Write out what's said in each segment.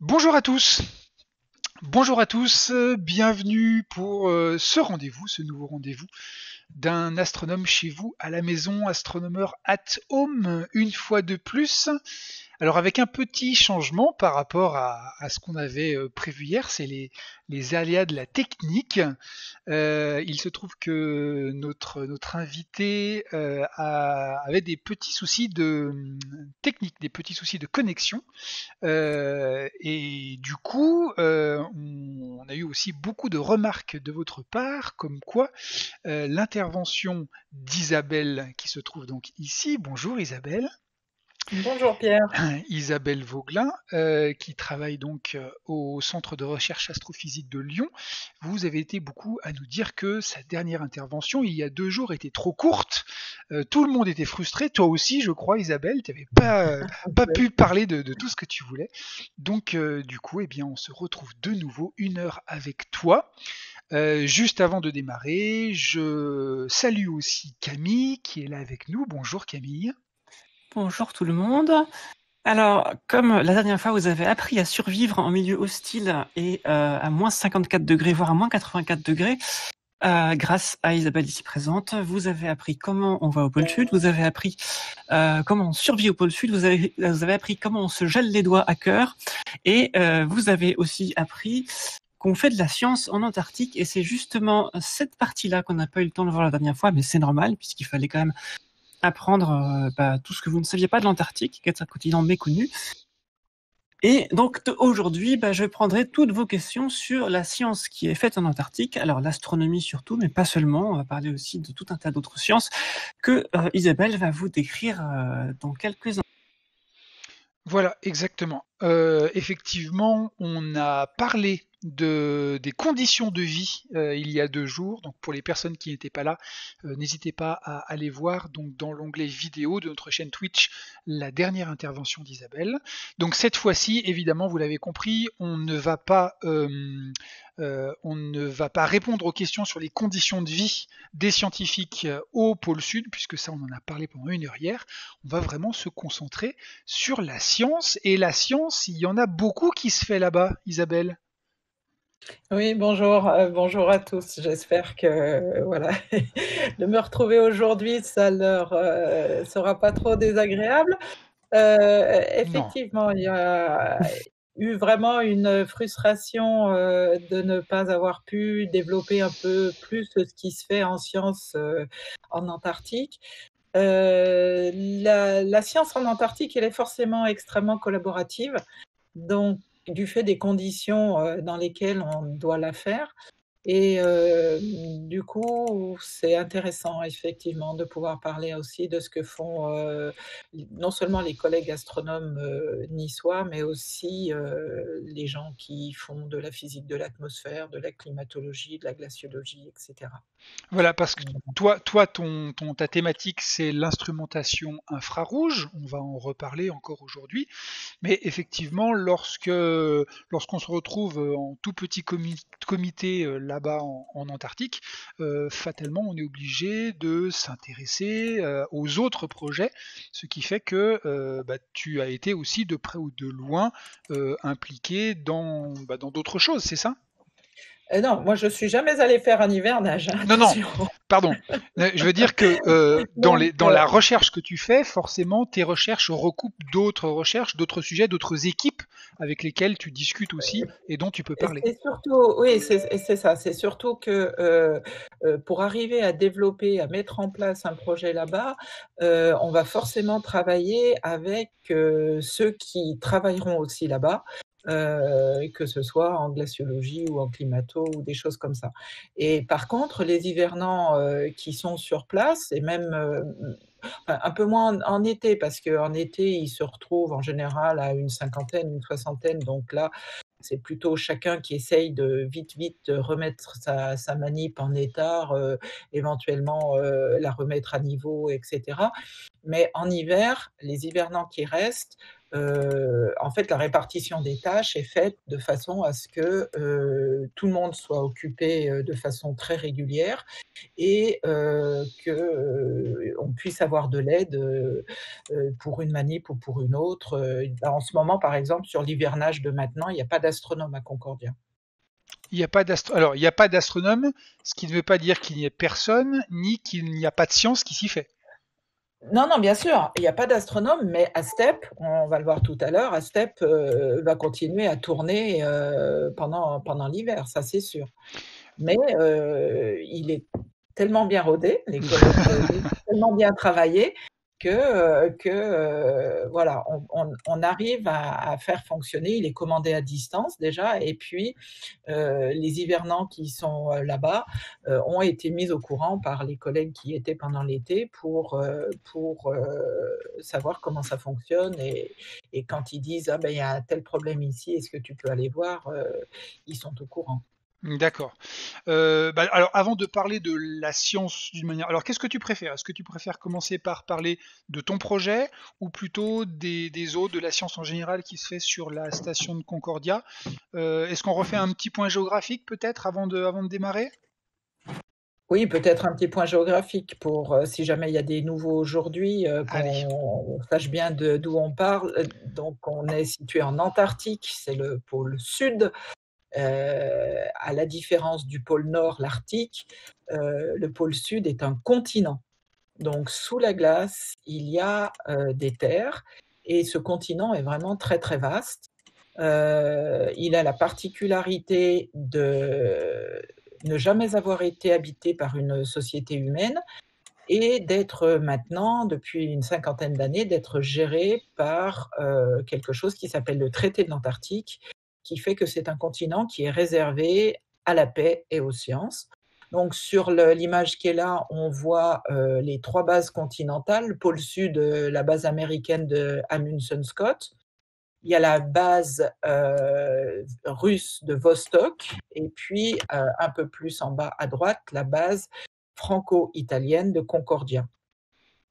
Bonjour à tous, bonjour à tous, bienvenue pour ce rendez-vous, ce nouveau rendez-vous d'un astronome chez vous à la maison, astronomeur at home, une fois de plus. Alors avec un petit changement par rapport à ce qu'on avait prévu hier, c'est les aléas de la technique. Il se trouve que notre invité avait des petits soucis de technique, des petits soucis de connexion. Et du coup, on a eu aussi beaucoup de remarques de votre part, comme quoi l'intervention d'Isabelle, qui se trouve donc ici, bonjour Isabelle, Bonjour Pierre. Isabelle Vauglin, qui travaille donc au Centre de recherche astrophysique de Lyon. Vous avez été beaucoup à nous dire que sa dernière intervention, il y a 2 jours, était trop courte. Tout le monde était frustré. Toi aussi, je crois, Isabelle, tu n'avais pas pu parler de tout ce que tu voulais. Donc, du coup, eh bien, on se retrouve de nouveau 1 heure avec toi. Juste avant de démarrer, je salue aussi Camille qui est là avec nous. Bonjour Camille. Bonjour tout le monde. Alors, comme la dernière fois, vous avez appris à survivre en milieu hostile et à moins 54 degrés, voire à moins 84 degrés, grâce à Isabelle ici présente. Vous avez appris comment on va au pôle sud, vous avez appris comment on survit au pôle sud, vous avez appris comment on se gèle les doigts à cœur, et vous avez aussi appris qu'on fait de la science en Antarctique, et c'est justement cette partie-là qu'on n'a pas eu le temps de voir la dernière fois, mais c'est normal, puisqu'il fallait quand même apprendre tout ce que vous ne saviez pas de l'Antarctique, qui est un continent méconnu. Et donc aujourd'hui, je prendrai toutes vos questions sur la science qui est faite en Antarctique, alors l'astronomie surtout, mais pas seulement, on va parler aussi de tout un tas d'autres sciences que Isabelle va vous décrire dans quelques instants. Voilà, exactement. Effectivement, on a parlé des conditions de vie il y a 2 jours. Donc pour les personnes qui n'étaient pas là, n'hésitez pas à aller voir donc dans l'onglet vidéo de notre chaîne Twitch la dernière intervention d'Isabelle. Donc cette fois-ci, évidemment, vous l'avez compris, on ne va pas répondre aux questions sur les conditions de vie des scientifiques au pôle Sud, puisque ça on en a parlé pendant 1 heure hier. On va vraiment se concentrer sur la science. Et la science, il y en a beaucoup qui se fait là-bas, Isabelle. Oui, bonjour, bonjour à tous. J'espère que voilà, de me retrouver aujourd'hui, ça leur sera pas trop désagréable. Non. Effectivement, il y a eu vraiment une frustration de ne pas avoir pu développer un peu plus ce qui se fait en sciences en Antarctique. La science en Antarctique, elle est forcément extrêmement collaborative. Donc, du fait des conditions dans lesquelles on doit la faire. Et du coup, c'est intéressant effectivement de pouvoir parler aussi de ce que font non seulement les collègues astronomes niçois, mais aussi les gens qui font de la physique de l'atmosphère, de la climatologie, de la glaciologie, etc. Voilà, parce que ta thématique, c'est l'instrumentation infrarouge. On va en reparler encore aujourd'hui. Mais effectivement, lorsqu'on se retrouve en tout petit comité là-bas en Antarctique, fatalement, on est obligé de s'intéresser aux autres projets, ce qui fait que tu as été aussi de près ou de loin impliqué dans d'autres choses, c'est ça? Non, moi je suis jamais allée faire un hivernage, hein, Non, non, attention. pardon. Je veux dire que Donc, dans la recherche que tu fais, forcément, tes recherches recoupent d'autres recherches, d'autres sujets, d'autres équipes avec lesquelles tu discutes aussi et dont tu peux parler. c'est surtout, oui, c'est ça. C'est surtout que pour arriver à développer, à mettre en place un projet là-bas, on va forcément travailler avec ceux qui travailleront aussi là-bas, que ce soit en glaciologie ou en climato ou des choses comme ça. Et par contre, les hivernants qui sont sur place, et même enfin, un peu moins en été, parce qu'en été, ils se retrouvent en général à une cinquantaine, une soixantaine. Donc là, c'est plutôt chacun qui essaye de vite remettre sa manip en état, éventuellement la remettre à niveau, etc. Mais en hiver, les hivernants qui restent en fait, la répartition des tâches est faite de façon à ce que tout le monde soit occupé de façon très régulière et qu'on puisse avoir de l'aide pour une manip ou pour une autre. En ce moment, par exemple, sur l'hivernage de maintenant, il n'y a pas d'astronome à Concordia. Il n'y a pas il n'y a pas d'astronome, ce qui ne veut pas dire qu'il n'y ait personne, ni qu'il n'y a pas de science qui s'y fait. Non, non, bien sûr, il n'y a pas d'astronome, mais Astep, on va le voir tout à l'heure, Astep va continuer à tourner pendant l'hiver, ça c'est sûr. Mais il est tellement bien rodé, les collègues tellement bien travaillé que voilà, on arrive à faire fonctionner. Il est commandé à distance déjà, et puis les hivernants qui sont là-bas ont été mis au courant par les collègues qui étaient pendant l'été pour savoir comment ça fonctionne et quand ils disent ah ben il y a un tel problème ici, est-ce que tu peux aller voir, ils sont au courant. D'accord. Alors, avant de parler de la science d'une manière, alors qu'est-ce que tu préfères? Est-ce que tu préfères commencer par parler de ton projet ou plutôt des autres, de la science en général qui se fait sur la station de Concordia? Est-ce qu'on refait un petit point géographique peut-être avant de démarrer? Oui, peut-être un petit point géographique pour si jamais il y a des nouveaux aujourd'hui, Allez. qu'on sache bien d'où on parle. Donc, on est situé en Antarctique, c'est le pôle sud. À la différence du pôle Nord, l'Arctique, le pôle Sud est un continent. Donc, sous la glace, il y a des terres et ce continent est vraiment très très vaste. Il a la particularité de ne jamais avoir été habité par une société humaine et d'être maintenant, depuis une cinquantaine d'années, d'être géré par quelque chose qui s'appelle le traité de l'Antarctique, qui fait que c'est un continent qui est réservé à la paix et aux sciences. Donc sur l'image qui est là, on voit les 3 bases continentales. Le pôle sud, la base américaine de Amundsen-Scott. Il y a la base russe de Vostok et puis un peu plus en bas à droite, la base franco-italienne de Concordia.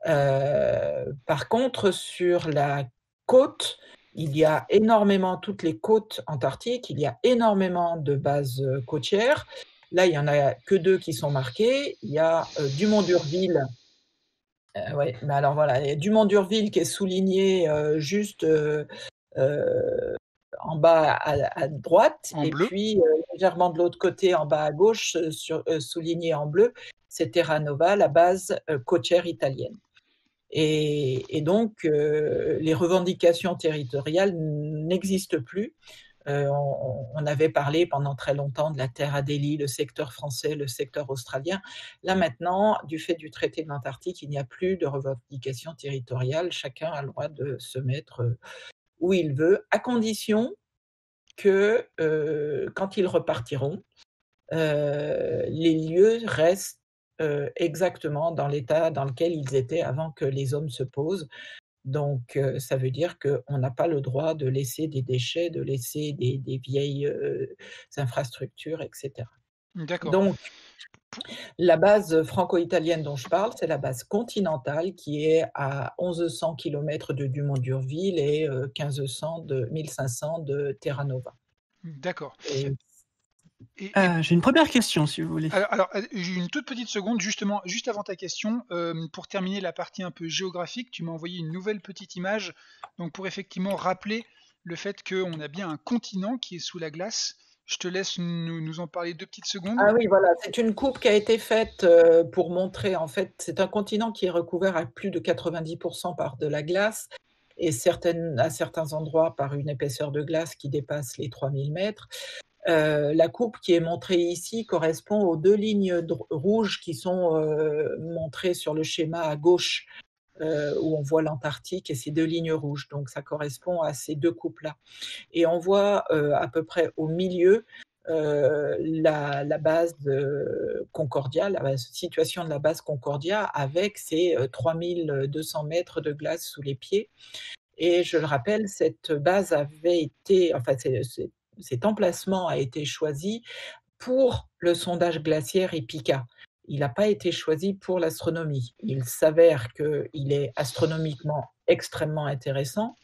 Par contre, sur la côte, il y a énormément, toutes les côtes antarctiques, il y a énormément de bases côtières. Là, il n'y en a que 2 qui sont marquées. Il y a Dumont d'Urville. Ouais, mais alors voilà, il y a Dumont d'Urville qui est souligné juste en bas à droite, En et bleu? puis légèrement de l'autre côté, en bas à gauche, souligné en bleu, c'est Terranova, la base côtière italienne. Et donc, les revendications territoriales n'existent plus. On avait parlé pendant très longtemps de la terre Adélie, le secteur français, le secteur australien. Là maintenant, du fait du traité de l'Antarctique, il n'y a plus de revendications territoriales. Chacun a le droit de se mettre où il veut, à condition que quand ils repartiront, les lieux restent exactement dans l'état dans lequel ils étaient avant que les hommes se posent. Donc, ça veut dire qu'on n'a pas le droit de laisser des déchets, de laisser des vieilles infrastructures, etc. D'accord. Donc, la base franco-italienne dont je parle, c'est la base continentale qui est à 1100 km de Dumont d'Urville et 1500 de Terranova. D'accord. Et J'ai une première question, si vous voulez. J'ai une toute petite seconde, justement, juste avant ta question, pour terminer la partie un peu géographique, tu m'as envoyé une nouvelle petite image, donc pour effectivement rappeler le fait qu'on a bien un continent qui est sous la glace. Je te laisse nous en parler 2 petites secondes. Ah oui, voilà, c'est une coupe qui a été faite pour montrer, en fait, c'est un continent qui est recouvert à plus de 90% par de la glace et à certains endroits par une épaisseur de glace qui dépasse les 3000 mètres. La coupe qui est montrée ici correspond aux 2 lignes rouges qui sont montrées sur le schéma à gauche, où on voit l'Antarctique et ces 2 lignes rouges. Donc ça correspond à ces 2 coupes-là. Et on voit à peu près au milieu la base de Concordia, la situation de la base Concordia avec ses 3200 mètres de glace sous les pieds. Et je le rappelle, cette base avait été, enfin, cet emplacement a été choisi pour le sondage glaciaire EPICA. Il n'a pas été choisi pour l'astronomie. Il s'avère qu'il est astronomiquement extrêmement intéressant,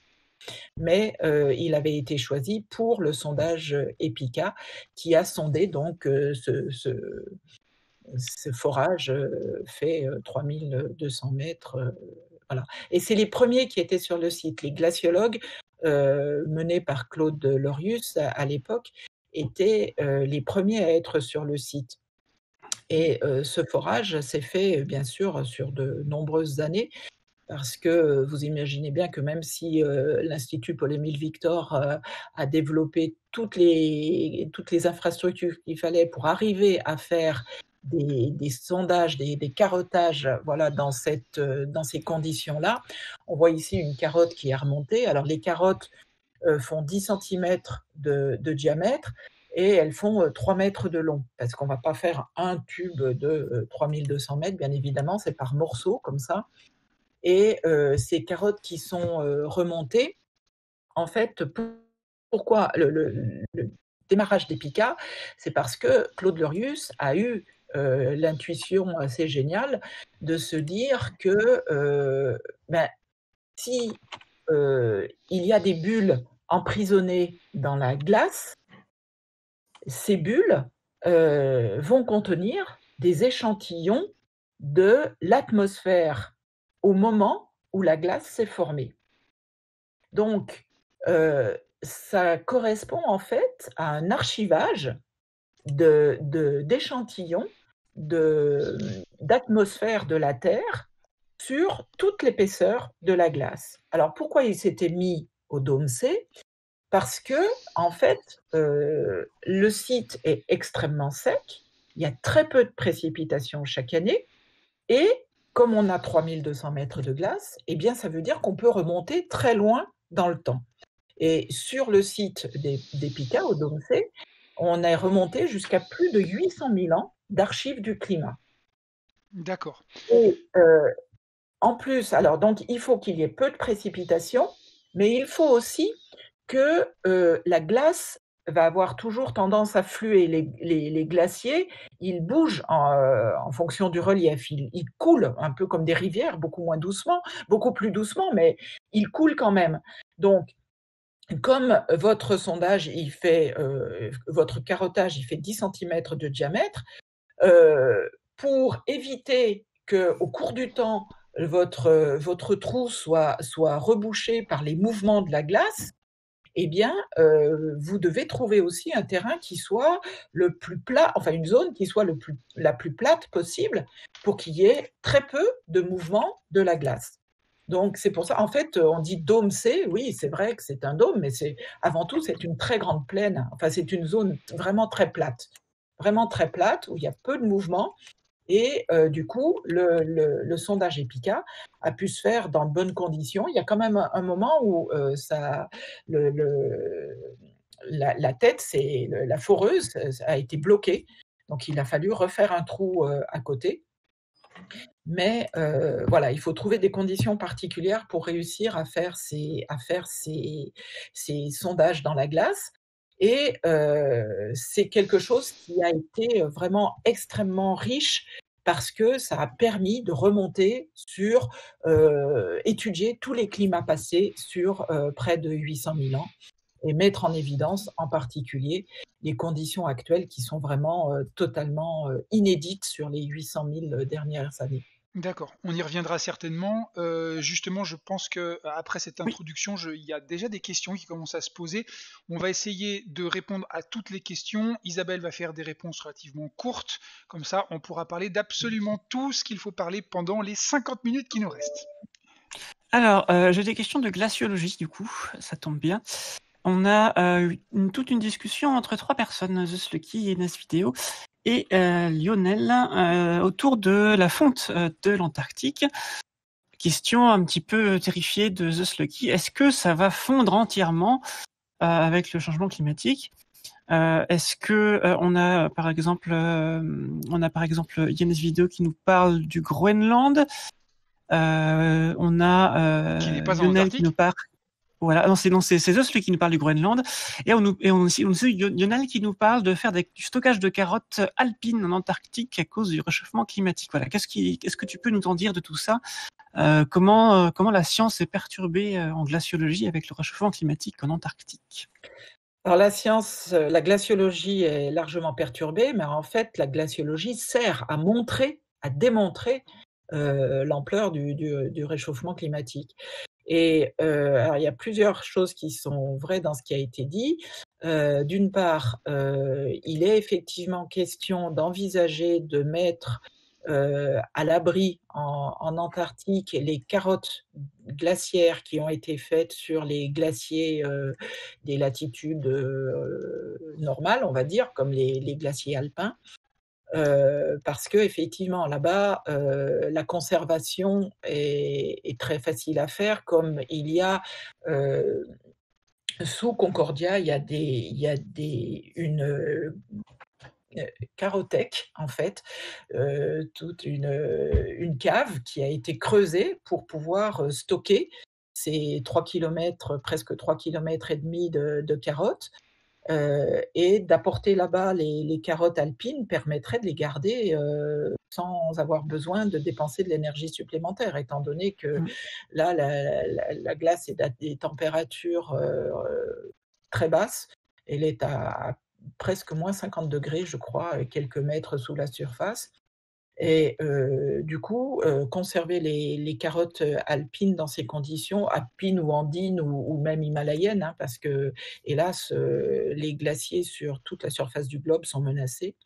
mais il avait été choisi pour le sondage EPICA, qui a sondé donc ce forage fait 3200 mètres. Voilà. Et c'est les premiers qui étaient sur le site. Les glaciologues, menés par Claude Lorius à l'époque, étaient les premiers à être sur le site. Et ce forage s'est fait, bien sûr, sur de nombreuses années, parce que vous imaginez bien que même si l'Institut Paul-Émile Victor a développé toutes les infrastructures qu'il fallait pour arriver à faire des sondages, des carottages, voilà, dans ces conditions-là. On voit ici une carotte qui est remontée. Alors les carottes font 10 cm de diamètre et elles font 3 mètres de long, parce qu'on ne va pas faire un tube de 3200 mètres, bien évidemment, c'est par morceaux comme ça. Et ces carottes qui sont remontées, en fait, pourquoi le démarrage d'EPICA, c'est parce que Claude Lorius a eu l'intuition assez géniale de se dire que si il y a des bulles emprisonnées dans la glace, ces bulles vont contenir des échantillons de l'atmosphère au moment où la glace s'est formée. Donc, ça correspond en fait à un archivage d'échantillons d'atmosphère de la Terre sur toute l'épaisseur de la glace. Alors, pourquoi il s'était mis au dôme C ? Parce que, en fait, le site est extrêmement sec, il y a très peu de précipitations chaque année, et comme on a 3200 mètres de glace, eh bien, ça veut dire qu'on peut remonter très loin dans le temps. Et sur le site d'EPICA, au dôme C, on est remonté jusqu'à plus de 800 000 ans d'archives du climat. D'accord. Et en plus, alors donc, il faut qu'il y ait peu de précipitations, mais il faut aussi que la glace va avoir toujours tendance à fluer. Les glaciers, ils bougent en fonction du relief. Ils coulent un peu comme des rivières, beaucoup plus doucement, mais ils coulent quand même. Donc, comme votre sondage, votre carottage, il fait 10 cm de diamètre, pour éviter qu'au cours du temps, votre trou soit rebouché par les mouvements de la glace, eh bien, vous devez trouver aussi un terrain qui soit le plus plat, enfin une zone qui soit la plus plate possible pour qu'il y ait très peu de mouvement de la glace. Donc, c'est pour ça, en fait, on dit dôme C, oui, c'est vrai que c'est un dôme, mais avant tout, c'est une très grande plaine. Enfin, c'est une zone vraiment très plate, où il y a peu de mouvement. Et du coup, le sondage EPICA a pu se faire dans de bonnes conditions. Il y a quand même un moment où la tête, la foreuse, a été bloquée. Donc, il a fallu refaire un trou à côté. Mais voilà, il faut trouver des conditions particulières pour réussir à faire ces sondages dans la glace. Et c'est quelque chose qui a été vraiment extrêmement riche parce que ça a permis de remonter sur, étudier tous les climats passés sur près de 800 000 ans et mettre en évidence en particulier les conditions actuelles qui sont vraiment totalement inédites sur les 800 000 dernières années. D'accord, on y reviendra certainement. Justement, je pense que après cette introduction, il y a déjà des questions qui commencent à se poser. On va essayer de répondre à toutes les questions. Isabelle va faire des réponses relativement courtes. Comme ça, on pourra parler d'absolument tout ce qu'il faut parler pendant les 50 minutes qui nous restent. Alors, j'ai des questions de glaciologie, du coup, ça tombe bien. On a toute une discussion entre 3 personnes, The Slucky et Nasvideo, et Lionel, autour de la fonte de l'Antarctique. Question un petit peu terrifiée de The Slucky. Est-ce que ça va fondre entièrement avec le changement climatique ? Est-ce que on a par exemple Yannis Vidéo qui nous parle du Groenland. On a Lionel qui nous parle. Voilà, non, c'est The Slucky qui nous parle du Groenland. Et on aussi Lionel qui nous parle de faire du stockage de carottes alpines en Antarctique à cause du réchauffement climatique. Voilà. Qu'est-ce que tu peux nous en dire de tout ça, comment la science est perturbée en glaciologie avec le réchauffement climatique en Antarctique? Alors la glaciologie est largement perturbée, mais en fait, la glaciologie sert à montrer, à démontrer, l'ampleur du réchauffement climatique. Et alors il y a plusieurs choses qui sont vraies dans ce qui a été dit. D'une part, il est effectivement question d'envisager de mettre, à l'abri en Antarctique les carottes glaciaires qui ont été faites sur les glaciers, des latitudes, normales, on va dire, comme les glaciers alpins. Parce qu'effectivement là-bas, la conservation est très facile à faire, comme il y a, sous Concordia, il y a une carothèque en fait, toute une cave qui a été creusée pour pouvoir, stocker ces 3 kilomètres, presque 3 kilomètres et demi de carottes. Et d'apporter là-bas les carottes alpines permettrait de les garder, sans avoir besoin de dépenser de l'énergie supplémentaire, étant donné que là, la glace est à des températures, très basses. Elle est à presque -50 degrés, je crois, quelques mètres sous la surface. Et du coup, conserver les carottes, alpines dans ces conditions, alpines ou andines ou même himalayennes, hein, parce que, hélas, les glaciers sur toute la surface du globe sont menacés.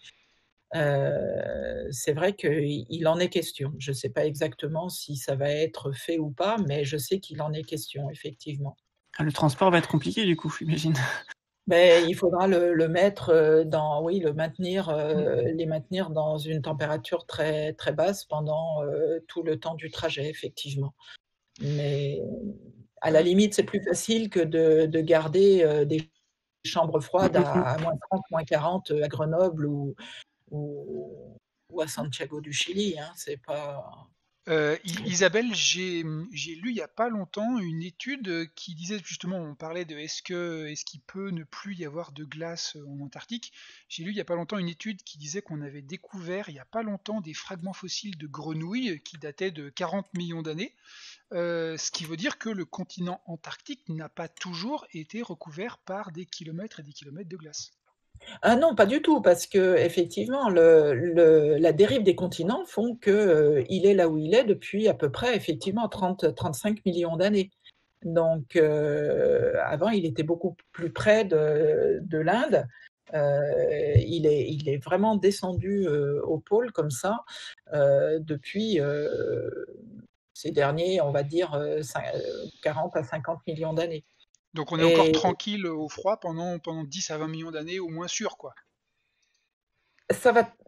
C'est vrai qu'il en est question. Je ne sais pas exactement si ça va être fait ou pas, mais je sais qu'il en est question, effectivement. Ah, le transport va être compliqué du coup, j'imagine. Beh, il faudra le mettre, le maintenir, les maintenir dans une température très, très basse pendant, tout le temps du trajet, effectivement. Mais à la limite, c'est plus facile que de garder, des chambres froides à -30, -40, à Grenoble ou ou à Santiago du Chili, hein. C'est pas Isabelle, j'ai lu il y a pas longtemps une étude qui disait justement, on parlait de est-ce qu'il peut ne plus y avoir de glace en Antarctique. J'ai lu il y a pas longtemps une étude qui disait qu'on avait découvert il y a pas longtemps des fragments fossiles de grenouilles qui dataient de 40 millions d'années, ce qui veut dire que le continent antarctique n'a pas toujours été recouvert par des kilomètres et des kilomètres de glace. Ah non, pas du tout, parce qu'effectivement, la dérive des continents font que, il est là où il est depuis à peu près effectivement 30-35 millions d'années. Donc, avant, il était beaucoup plus près de l'Inde. Il est vraiment descendu, au pôle comme ça, depuis, ces derniers, on va dire, 40 à 50 millions d'années. Donc on est encore Et tranquille au froid pendant 10 à 20 millions d'années au moins sûr quoi.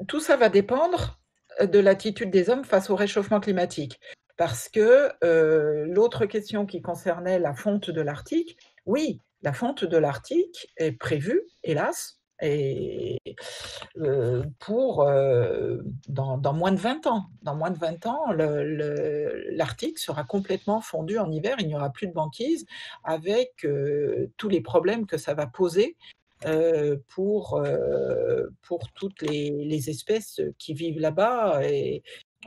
tout ça va dépendre de l'attitude des hommes face au réchauffement climatique. Parce que l'autre question qui concernait la fonte de l'Arctique, oui, la fonte de l'Arctique est prévue, hélas, et pour dans moins de 20 ans. Dans moins de 20 ans, l'Arctique sera complètement fondu en hiver, il n'y aura plus de banquise, avec tous les problèmes que ça va poser pour toutes les espèces qui vivent là-bas, et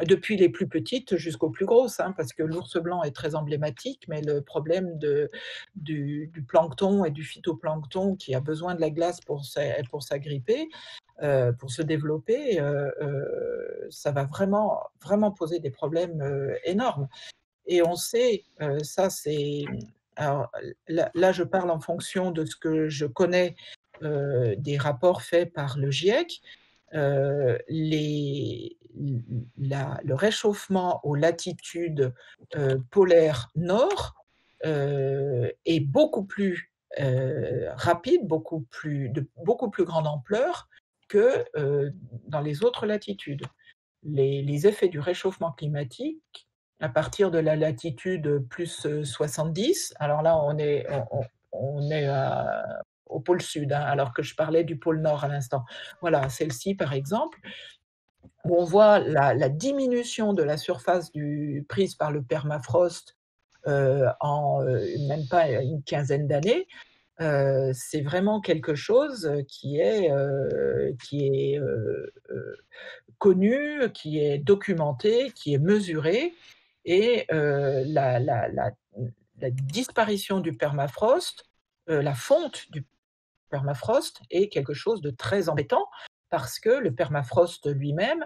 depuis les plus petites jusqu'aux plus grosses, hein, parce que l'ours blanc est très emblématique, mais le problème du plancton et du phytoplancton qui a besoin de la glace pour s'agripper, pour se développer, ça va vraiment, vraiment poser des problèmes énormes. Et on sait, ça c'est... Alors là, je parle en fonction de ce que je connais, des rapports faits par le GIEC. Le réchauffement aux latitudes polaires nord est beaucoup plus rapide, de beaucoup plus grande ampleur que dans les autres latitudes. Les effets du réchauffement climatique, à partir de la latitude plus 70, alors là on est au pôle sud, hein, alors que je parlais du pôle nord à l'instant. Voilà, celle-ci par exemple, où on voit la diminution de la surface prise par le permafrost en même pas une quinzaine d'années. C'est vraiment quelque chose qui est connu, qui est documenté, qui est mesuré. Et la disparition du permafrost, la fonte du permafrost est quelque chose de très embêtant parce que le permafrost lui-même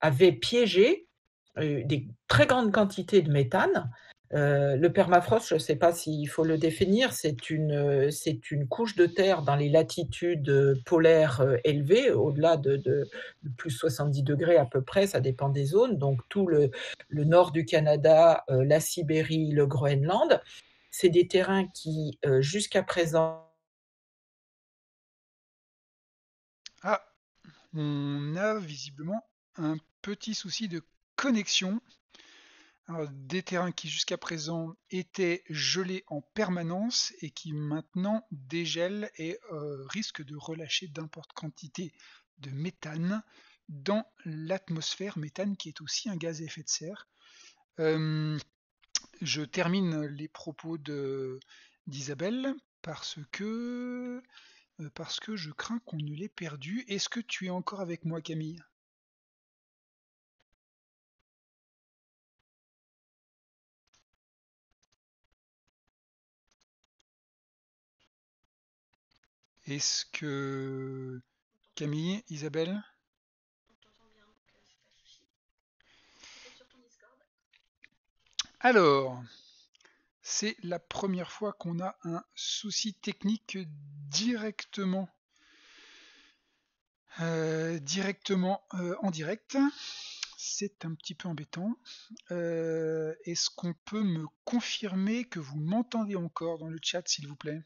avait piégé des très grandes quantités de méthane. Le permafrost, je ne sais pas s'il faut le définir, c'est une couche de terre dans les latitudes polaires élevées, au-delà de plus 70 degrés à peu près, ça dépend des zones, donc tout le nord du Canada, la Sibérie, le Groenland. C'est des terrains qui, jusqu'à présent... Ah, on a visiblement un petit souci de connexion. Alors, des terrains qui jusqu'à présent étaient gelés en permanence et qui maintenant dégèlent et risquent de relâcher d'importantes quantités de méthane dans l'atmosphère, méthane qui est aussi un gaz à effet de serre. Je termine les propos d'Isabelle parce que je crains qu'on ne l'ait perdu. Est-ce que tu es encore avec moi, Camille? Est-ce que Camille, Isabelle? Alors, c'est la première fois qu'on a un souci technique directement, en direct. C'est un petit peu embêtant. Est-ce qu'on peut me confirmer que vous m'entendez encore dans le chat, s'il vous plaît?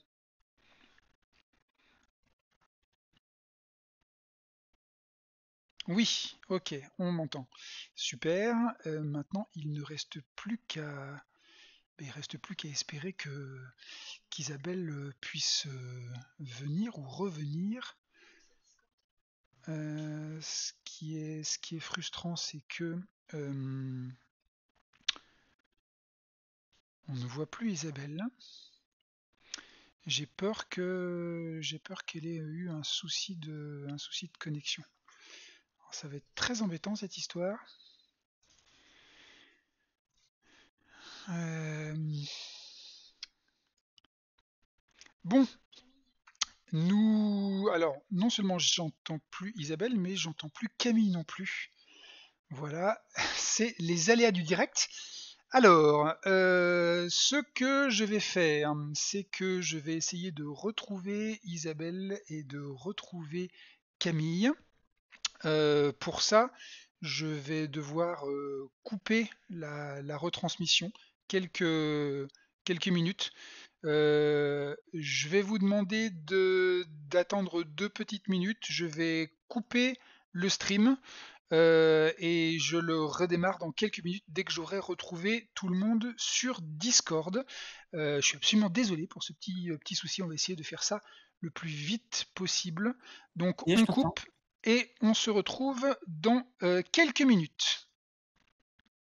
Oui, ok, on m'entend. Super. Maintenant, il ne reste plus qu'à espérer que qu'Isabelle puisse venir ou revenir. Ce qui est frustrant, c'est que on ne voit plus Isabelle. J'ai peur qu'elle ait eu un souci de connexion. Alors, ça va être très embêtant cette histoire. Bon, alors, non seulement j'entends plus Isabelle, mais j'entends plus Camille non plus. Voilà, c'est les aléas du direct. Alors, ce que je vais faire, c'est que je vais essayer de retrouver Isabelle et de retrouver Camille. Pour ça, je vais devoir couper la retransmission quelques minutes. Je vais vous demander d'attendre 2 petites minutes. Je vais couper le stream et je le redémarre dans quelques minutes dès que j'aurai retrouvé tout le monde sur Discord. Je suis absolument désolé pour ce petit souci. On va essayer de faire ça le plus vite possible. Donc Et on je t'entends. coupe et on se retrouve dans quelques minutes.